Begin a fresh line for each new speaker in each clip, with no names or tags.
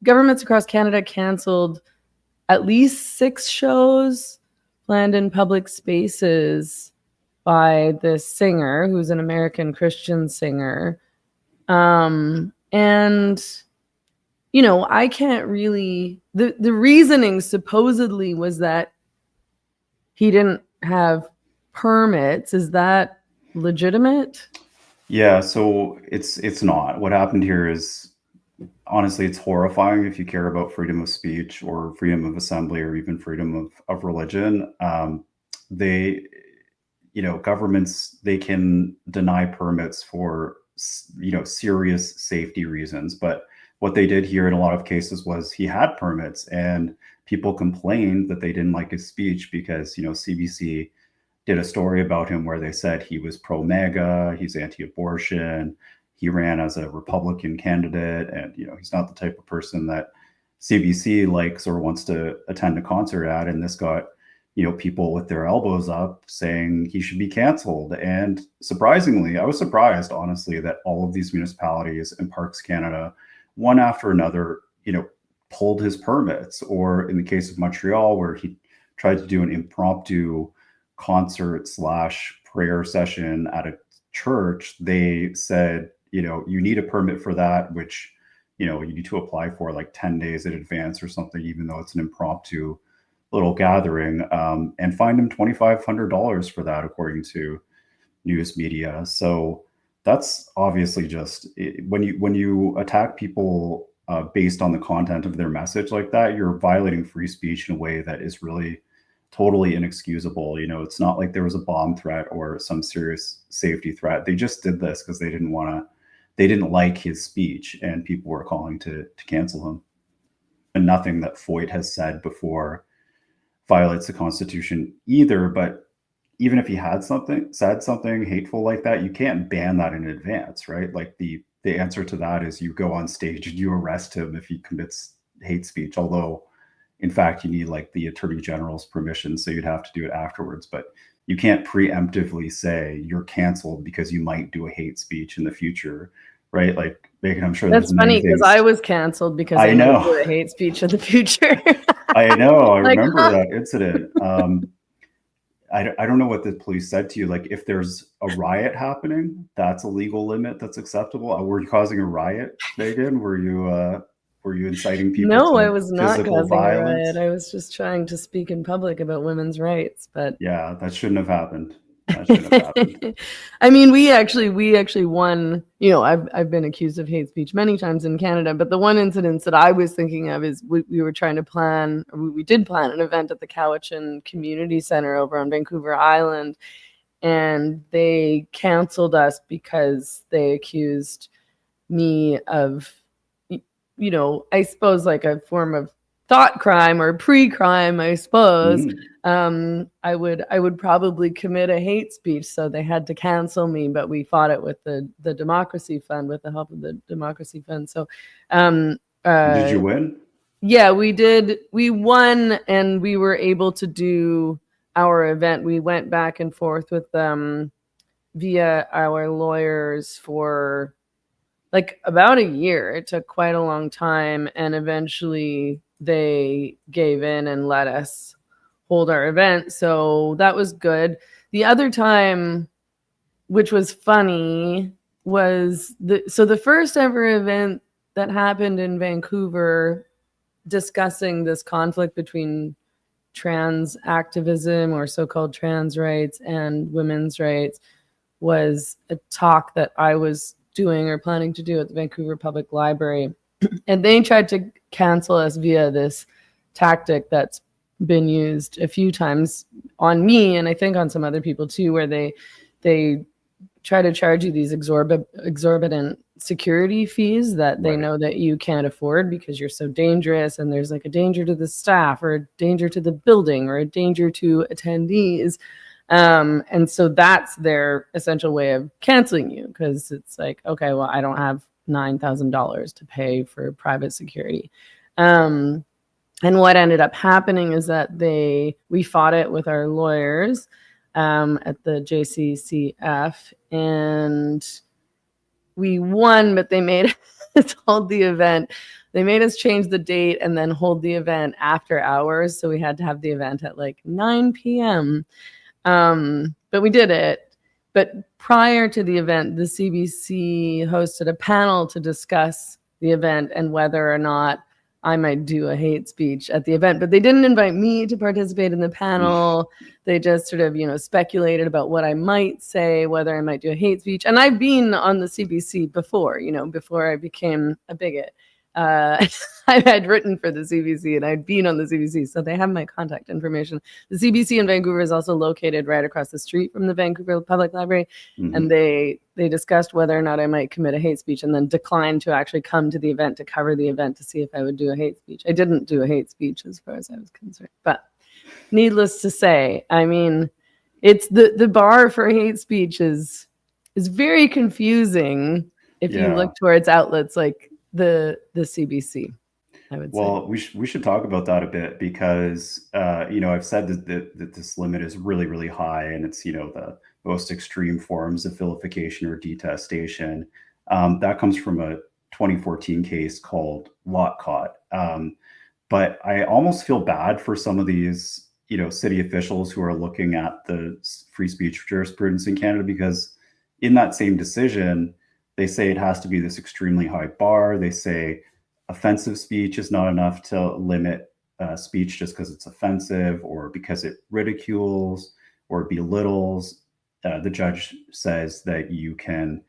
governments across Canada canceled at least 6 shows planned in public spaces by this singer who's an American Christian singer. And I can't really, the reasoning supposedly was that he didn't have permits. Is that legitimate?
Yeah, so it's not. What happened here is, honestly, it's horrifying if you care about freedom of speech or freedom of assembly or even freedom of religion. They, governments, they can deny permits for, serious safety reasons. But what they did here in a lot of cases was he had permits, and people complained that they didn't like his speech because, CBC did a story about him where they said he was pro-MAGA, he's anti-abortion, he ran as a Republican candidate, and he's not the type of person that CBC likes or wants to attend a concert at. And this got people with their elbows up saying he should be canceled. And surprisingly, I was surprised, honestly, that all of these municipalities and Parks Canada, one after another, pulled his permits. Or in the case of Montreal, where he tried to do an impromptu concert / prayer session at a church, they said, you need a permit for that, which, you need to apply for like 10 days in advance or something, even though it's an impromptu little gathering, and fined him $2,500 for that, according to news media. So that's obviously just when you attack people based on the content of their message like that, you're violating free speech in a way that is really totally inexcusable. It's not like there was a bomb threat or some serious safety threat. They just did this because they didn't like his speech, and people were calling to cancel him. And nothing that Feucht has said before violates the Constitution either. But even if he had said something hateful like that, you can't ban that in advance, right? Like the answer to that is you go on stage and you arrest him if he commits hate speech. Although, in fact, you need like the Attorney General's permission, so you'd have to do it afterwards. But you can't preemptively say you're canceled because you might do a hate speech in the future, right? Like, Megan, I'm sure
That's funny because I was canceled because I might do a hate speech in the future.
I know. I remember that incident. I don't know what the police said to you. Like, if there's a riot happening, that's a legal limit that's acceptable. Were you causing a riot, Megan? Were you inciting people?
No, I was not causing violence? A riot. I was just trying to speak in public about women's rights. But
yeah, that shouldn't have happened.
I mean, we actually won. I've been accused of hate speech many times in Canada, but the one incident that I was thinking of is we were trying to plan, or we did plan an event at the Cowichan Community Center over on Vancouver Island, and they canceled us because they accused me of, I suppose like a form of thought crime or pre-crime, I suppose. I would probably commit a hate speech, so they had to cancel me, but we fought it with the Democracy Fund, with the help of the Democracy Fund. So
did you win?
Yeah, we did. We won, and we were able to do our event. We went back and forth with them via our lawyers for like about a year. It took quite a long time, and eventually they gave in and let us hold our event. So that was good. The other time, which was funny, was the first ever event that happened in Vancouver discussing this conflict between trans activism, or so-called trans rights, and women's rights, was a talk that I was doing or planning to do at the Vancouver Public Library. And they tried to cancel us via this tactic that's been used a few times on me, and I think on some other people too, where they try to charge you these exorbitant security fees that they know that you can't afford because you're so dangerous, and there's like a danger to the staff, or a danger to the building, or a danger to attendees. And so that's their essential way of canceling you, because it's like, okay, well, I don't have $9,000 to pay for private security. And what ended up happening is that we fought it with our lawyers at the JCCF, and we won, but they made us hold the event they made us change the date and then hold the event after hours. So we had to have the event at like 9 p.m. But we did it. But prior to the event, the CBC hosted a panel to discuss the event and whether or not I might do a hate speech at the event. But they didn't invite me to participate in the panel. They just sort of, speculated about what I might say, whether I might do a hate speech. And I've been on the CBC before, before I became a bigot. I had written for the CBC and I'd been on the CBC, so they have my contact information. The CBC in Vancouver is also located right across the street from the Vancouver Public Library, and they discussed whether or not I might commit a hate speech and then declined to actually come to the event to cover the event to see if I would do a hate speech. I didn't do a hate speech as far as I was concerned, but needless to say, I mean, it's the bar for hate speech is very confusing if you look towards outlets like the CBC, I would say.
Well, we should talk about that a bit because I've said that this limit is really, really high, and it's the most extreme forms of vilification or detestation. That comes from a 2014 case called Lotcott. But I almost feel bad for some of these city officials who are looking at the free speech jurisprudence in Canada, because in that same decision, they say it has to be this extremely high bar. They say offensive speech is not enough to limit speech just because it's offensive or because it ridicules or belittles. The judge says that you can,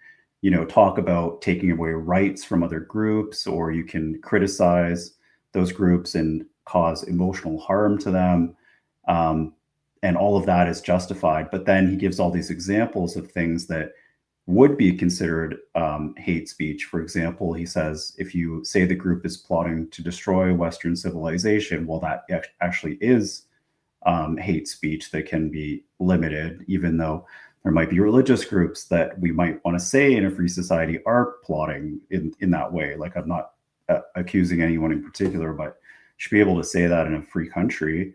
talk about taking away rights from other groups, or you can criticize those groups and cause emotional harm to them. And all of that is justified. But then he gives all these examples of things that would be considered hate speech. For example, he says, if you say the group is plotting to destroy Western civilization, well, that actually is hate speech that can be limited, even though there might be religious groups that we might want to say in a free society are plotting in that way. Like, I'm not accusing anyone in particular, but should be able to say that in a free country.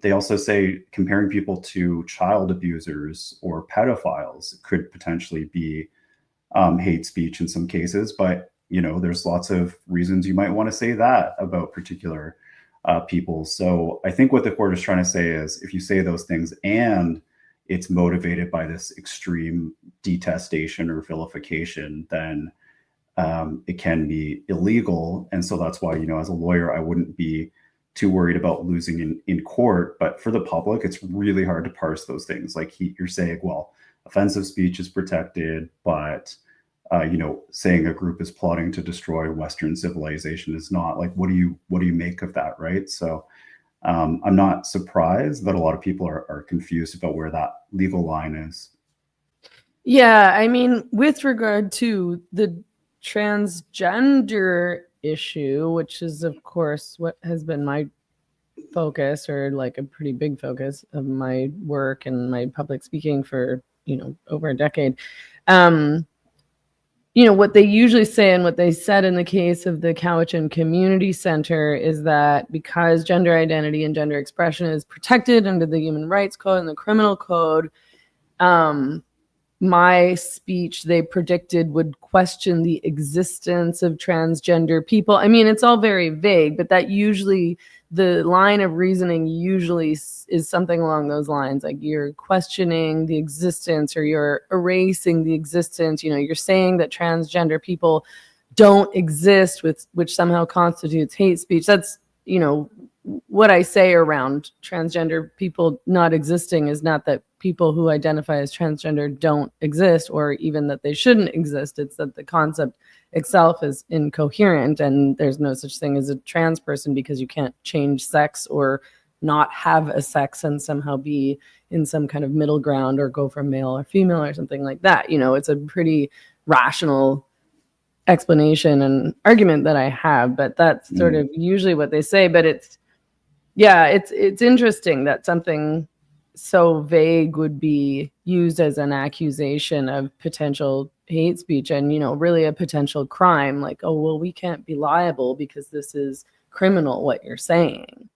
They also say comparing people to child abusers or pedophiles could potentially be hate speech in some cases, but there's lots of reasons you might want to say that about particular people. So I think what the court is trying to say is, if you say those things and it's motivated by this extreme detestation or vilification, then it can be illegal. And so that's why, as a lawyer, I wouldn't be too worried about losing in court. But for the public, it's really hard to parse those things. Like you're saying, well, offensive speech is protected, but saying a group is plotting to destroy Western civilization is not. Like, what do you make of that, right? So I'm not surprised that a lot of people are confused about where that legal line is.
Yeah, I mean, with regard to the transgender issue, which is, of course, what has been my focus, or like a pretty big focus of my work and my public speaking for, over a decade. What they usually say, and what they said in the case of the Cowichan Community Center, is that because gender identity and gender expression is protected under the Human Rights Code and the Criminal Code, my speech, they predicted, would question the existence of transgender people. I mean, it's all very vague, but that usually, the line of reasoning usually is something along those lines. Like, you're questioning the existence, or you're erasing the existence. You're saying that transgender people don't exist, which somehow constitutes hate speech. That's, what I say around transgender people not existing is not that people who identify as transgender don't exist, or even that they shouldn't exist. It's that the concept itself is incoherent, and there's no such thing as a trans person, because you can't change sex or not have a sex and somehow be in some kind of middle ground, or go from male or female or something like that. It's a pretty rational explanation and argument that I have, but that's sort of usually what they say. But it's interesting that something so vague would be used as an accusation of potential hate speech, and really a potential crime. Like, oh, well, we can't be liable because this is criminal, what you're saying.